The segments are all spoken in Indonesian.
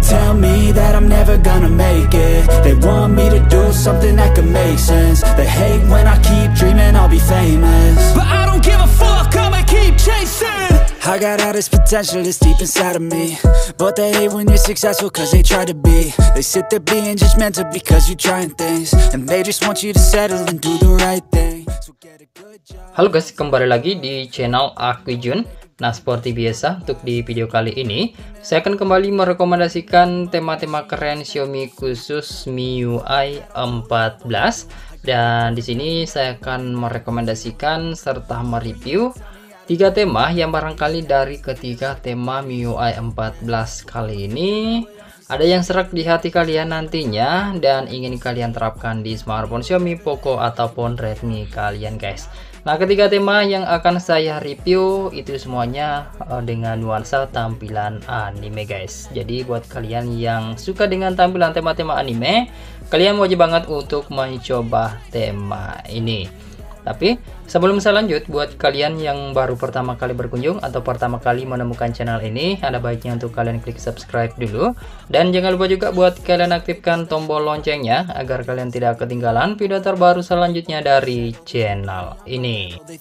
tell me that I'm never gonna make it. They want me to do something that could make sense. They hate when I keep dreaming I'll be famous, but I don't give a fuck, I'ma keep chasing. I got all this potential that's deep inside of me, but they hate when you're successful cause they try to be. They sit there being judgmental because you're trying things, and they just want you to settle and do the right thing. So get a good job. Halo guys, kembali lagi di channel aku Jun. Nah, seperti biasa untuk di video kali ini saya akan kembali merekomendasikan tema-tema keren Xiaomi khusus MIUI 14, dan di sini saya akan merekomendasikan serta mereview 3 tema yang barangkali dari ketiga tema MIUI 14 kali ini ada yang serak di hati kalian nantinya dan ingin kalian terapkan di smartphone Xiaomi, Poco ataupun Redmi kalian guys. Nah, ketiga tema yang akan saya review itu semuanya dengan nuansa tampilan anime guys. Jadi buat kalian yang suka dengan tampilan tema-tema anime, kalian wajib banget untuk mencoba tema ini. Tapi sebelum saya lanjut, buat kalian yang baru pertama kali berkunjung atau pertama kali menemukan channel ini, ada baiknya untuk kalian klik subscribe dulu. Dan jangan lupa juga buat kalian aktifkan tombol loncengnya agar kalian tidak ketinggalan video terbaru selanjutnya dari channel ini. I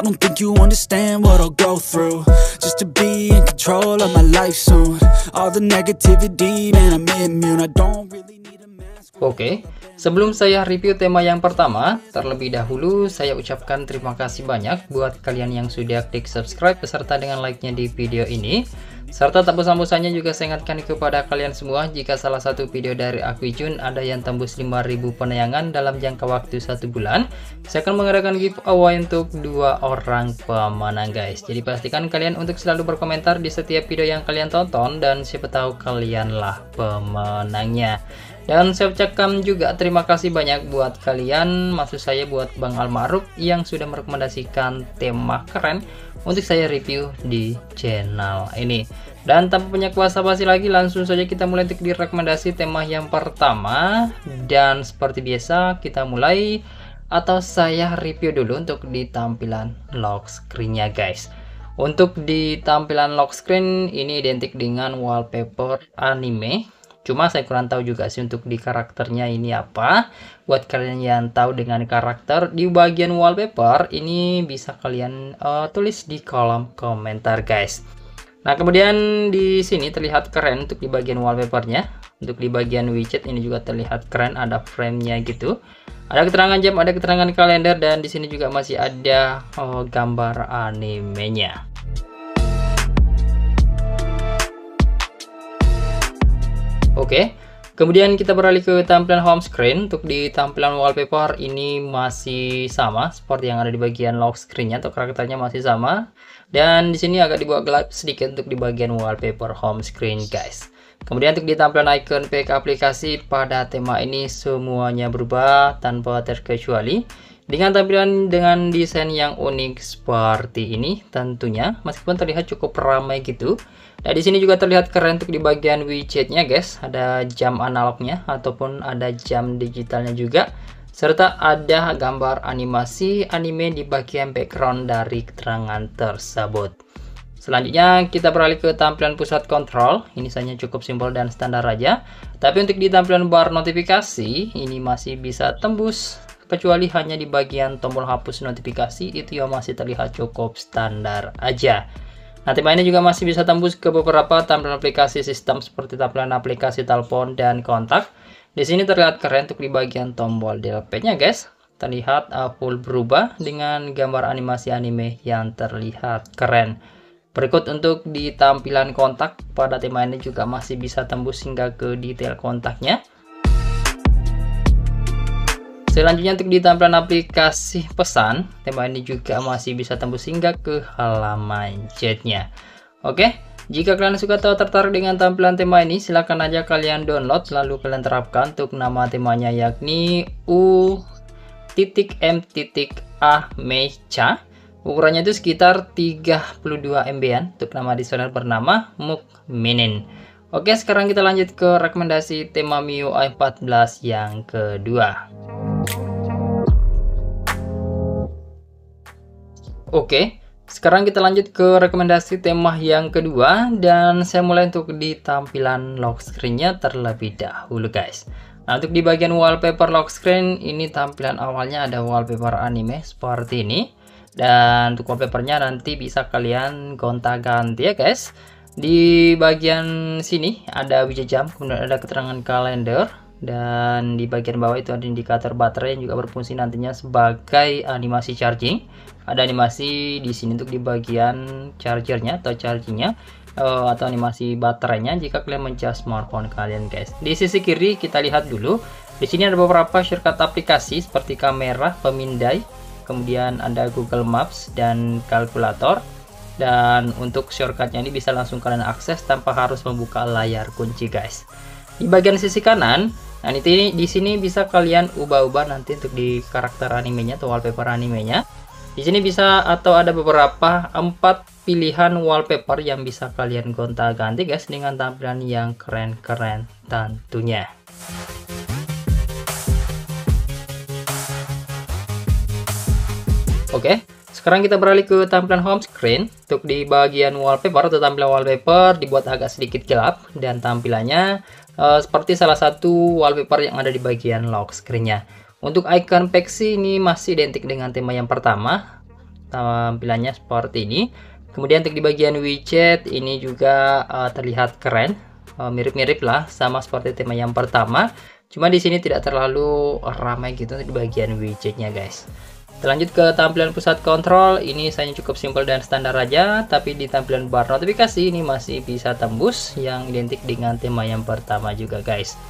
don't think you understand what I'll go through just to be in control of my life soon. All the negativity, man, I'm immune. I don't really need a mask. Oke, sebelum saya review tema yang pertama, terlebih dahulu saya ucapkan terima kasih banyak buat kalian yang sudah klik subscribe beserta dengan like-nya di video ini. Serta tak bosan-bosannya juga saya ingatkan kepada kalian semua, jika salah satu video dari aku Jun ada yang tembus 5.000 penayangan dalam jangka waktu 1 bulan, saya akan mengadakan giveaway untuk 2 orang pemenang guys. Jadi pastikan kalian untuk selalu berkomentar di setiap video yang kalian tonton, dan siapa tahu kalianlah pemenangnya. Dan saya ucapkan juga terima kasih banyak buat kalian, maksud saya buat Bang Almaruk yang sudah merekomendasikan tema keren untuk saya review di channel ini. Dan tanpa banyak basa-basi lagi, langsung saja kita mulai untuk di rekomendasi tema yang pertama. Dan seperti biasa kita mulai, atau saya review dulu untuk di tampilan lock screen-nya guys. Untuk di tampilan lock screen ini identik dengan wallpaper anime. Cuma saya kurang tahu juga sih untuk di karakternya ini apa. Buat kalian yang tahu dengan karakter di bagian wallpaper ini, bisa kalian tulis di kolom komentar guys. Nah, kemudian di sini terlihat keren untuk di bagian wallpapernya. Untuk di bagian widget ini juga terlihat keren, ada frame-nya gitu. Ada keterangan jam, ada keterangan kalender, dan di sini juga masih ada gambar animenya. Oke, kemudian kita beralih ke tampilan home screen. Untuk di tampilan wallpaper ini masih sama seperti yang ada di bagian lock screen-nya, atau karakternya masih sama. Dan di sini agak dibuat gelap sedikit untuk di bagian wallpaper home screen guys. Kemudian untuk di tampilan icon pack aplikasi pada tema ini semuanya berubah tanpa terkecuali, dengan tampilan dengan desain yang unik seperti ini tentunya, meskipun terlihat cukup ramai gitu. Nah, di sini juga terlihat keren untuk di bagian widgetnya guys, ada jam analognya ataupun ada jam digitalnya juga, serta ada gambar animasi anime di bagian background dari keterangan tersebut. Selanjutnya kita beralih ke tampilan pusat kontrol. Ini saja cukup simpel dan standar aja. Tapi untuk di tampilan bar notifikasi ini masih bisa tembus, kecuali hanya di bagian tombol hapus notifikasi, itu yang masih terlihat cukup standar aja. Nah, tema ini juga masih bisa tembus ke beberapa tampilan aplikasi sistem seperti tampilan aplikasi telepon dan kontak. Di sini terlihat keren untuk di bagian tombol dial pad-nya guys. Terlihat full berubah dengan gambar animasi anime yang terlihat keren. Berikut untuk di tampilan kontak pada tema ini juga masih bisa tembus hingga ke detail kontaknya. Selanjutnya untuk di tampilan aplikasi pesan, tema ini juga masih bisa tembus hingga ke halaman chatnya. Oke, jika kalian suka atau tertarik dengan tampilan tema ini, silahkan aja kalian download lalu kalian terapkan. Untuk nama temanya yakni U.M.A Mecha. Ukurannya itu sekitar 32 MB-an untuk nama desainer bernama Mukminin. Oke, sekarang kita lanjut ke rekomendasi tema MIUI 14 yang kedua. Oke, Sekarang kita lanjut ke rekomendasi tema yang kedua, dan saya mulai untuk di tampilan lock screen-nya terlebih dahulu guys. Nah, untuk di bagian wallpaper lock screen ini tampilan awalnya ada wallpaper anime seperti ini, dan untuk wallpapernya nanti bisa kalian gonta-ganti ya guys. Di bagian sini ada widget jam, kemudian ada keterangan kalender, dan di bagian bawah itu ada indikator baterai yang juga berfungsi nantinya sebagai animasi charging. Ada animasi di sini untuk di bagian chargernya atau chargingnya, atau animasi baterainya jika kalian mencas smartphone kalian guys. Di sisi kiri kita lihat dulu, di sini ada beberapa shortcut aplikasi seperti kamera, pemindai, kemudian ada Google Maps dan kalkulator. Dan untuk shortcutnya ini bisa langsung kalian akses tanpa harus membuka layar kunci guys. Di bagian sisi kanan, nah ini di sini bisa kalian ubah-ubah nanti untuk di karakter animenya atau wallpaper animenya. Di sini bisa atau ada beberapa 4 pilihan wallpaper yang bisa kalian gonta-ganti guys dengan tampilan yang keren-keren tentunya. Oke, sekarang kita beralih ke tampilan home screen. Untuk di bagian wallpaper atau tampilan wallpaper dibuat agak sedikit gelap dan tampilannya seperti salah satu wallpaper yang ada di bagian lock screen-nya. Untuk icon Pexi ini masih identik dengan tema yang pertama, tampilannya seperti ini. Kemudian untuk di bagian widget ini juga terlihat keren, mirip-mirip lah sama seperti tema yang pertama. Cuma di sini tidak terlalu ramai gitu di bagian widgetnya guys. Lanjut ke tampilan pusat kontrol, ini saya cukup simpel dan standar aja, tapi di tampilan bar notifikasi ini masih bisa tembus yang identik dengan tema yang pertama juga guys.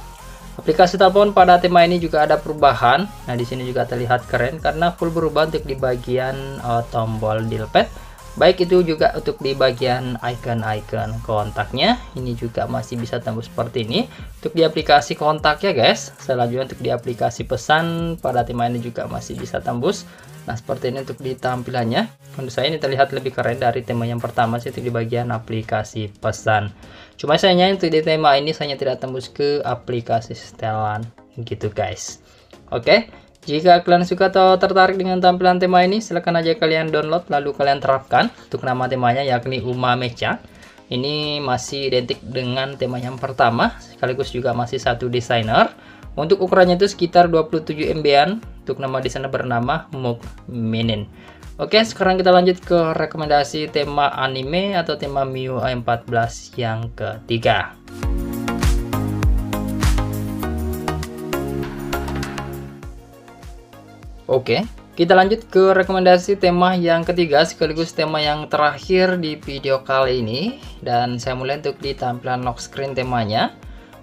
Aplikasi telepon pada tema ini juga ada perubahan. Nah, di sini juga terlihat keren karena full berubah untuk di bagian tombol dialpad. Baik itu juga untuk di bagian icon-icon kontaknya, ini juga masih bisa tembus seperti ini. Untuk di aplikasi kontak ya guys. Selanjutnya untuk di aplikasi pesan pada tema ini juga masih bisa tembus. Nah, seperti ini untuk di tampilannya. Menurut saya ini terlihat lebih keren dari tema yang pertama sih untuk di bagian aplikasi pesan. Cuma sayangnya untuk di tema ini saya tidak tembus ke aplikasi setelan gitu guys. Oke, jika kalian suka atau tertarik dengan tampilan tema ini, silahkan aja kalian download lalu kalian terapkan. Untuk nama temanya yakni Uma Mecha. Ini masih identik dengan tema yang pertama, sekaligus juga masih satu desainer. Untuk ukurannya itu sekitar 27 MB-an. Untuk nama desainer bernama Mukminin. Oke, sekarang kita lanjut ke rekomendasi tema anime atau tema MIUI 14 yang ketiga. Oke, kita lanjut ke rekomendasi tema yang ketiga sekaligus tema yang terakhir di video kali ini. Dan saya mulai untuk di tampilan lock screen temanya.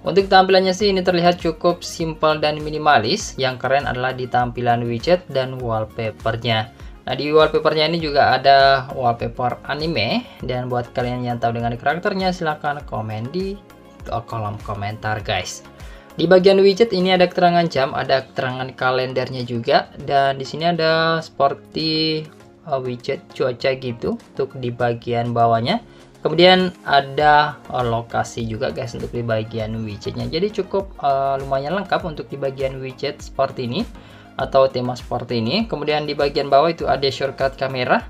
Untuk tampilannya sih ini terlihat cukup simpel dan minimalis. Yang keren adalah di tampilan widget dan wallpapernya. Nah, di wallpapernya ini juga ada wallpaper anime. Dan buat kalian yang tahu dengan karakternya silahkan komen di kolom komentar guys. Di bagian widget ini ada keterangan jam, ada keterangan kalendernya juga, dan di sini ada seperti widget cuaca gitu untuk di bagian bawahnya. Kemudian ada lokasi juga guys untuk di bagian widgetnya. Jadi cukup lumayan lengkap untuk di bagian widget seperti ini atau tema seperti ini. Kemudian di bagian bawah itu ada shortcut kamera,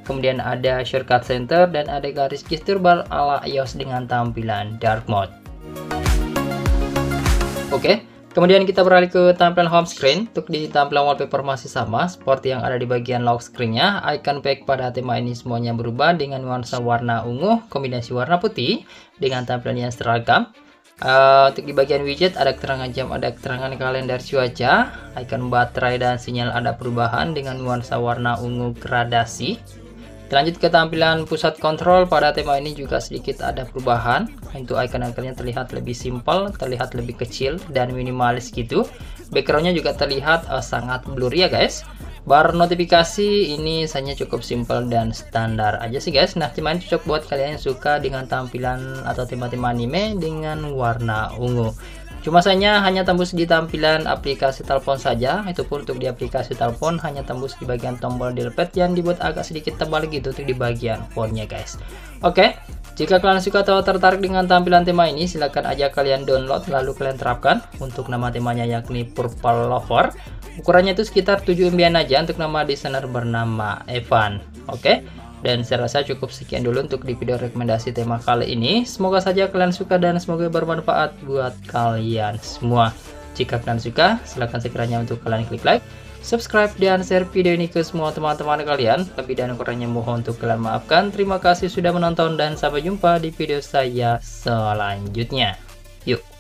kemudian ada shortcut center, dan ada garis gestur bar ala iOS dengan tampilan dark mode. Oke, kemudian kita beralih ke tampilan home screen. Untuk di tampilan wallpaper masih sama seperti yang ada di bagian lock screen-nya. Icon pack pada tema ini semuanya berubah dengan nuansa warna ungu kombinasi warna putih dengan tampilan yang seragam. Untuk di bagian widget ada keterangan jam, ada keterangan kalender cuaca, icon baterai dan sinyal ada perubahan dengan nuansa warna ungu gradasi. Lanjut ke tampilan pusat kontrol pada tema ini juga sedikit ada perubahan. Untuk icon-iconnya terlihat lebih simpel, terlihat lebih kecil dan minimalis gitu. Backgroundnya juga terlihat sangat blurry ya guys. Bar notifikasi ini hanya cukup simpel dan standar aja sih guys. Nah, cuman cocok buat kalian yang suka dengan tampilan atau tema-tema anime dengan warna ungu. Cuma sayangnya hanya tembus di tampilan aplikasi telepon saja. Itu pun untuk di aplikasi telepon hanya tembus di bagian tombol dialpad yang dibuat agak sedikit tebal gitu untuk di bagian fontnya guys. Oke, jika kalian suka atau tertarik dengan tampilan tema ini, silahkan aja kalian download lalu kalian terapkan. Untuk nama temanya yakni Purple Lover. Ukurannya itu sekitar 7 MB aja untuk nama desainer bernama Evan. Oke. Dan saya rasa cukup sekian dulu untuk di video rekomendasi tema kali ini. Semoga saja kalian suka dan semoga bermanfaat buat kalian semua. Jika kalian suka, silahkan sekiranya untuk kalian klik like, subscribe, dan share video ini ke semua teman-teman kalian. Lebih dan kurangnya mohon untuk kalian maafkan. Terima kasih sudah menonton dan sampai jumpa di video saya selanjutnya. Yuk.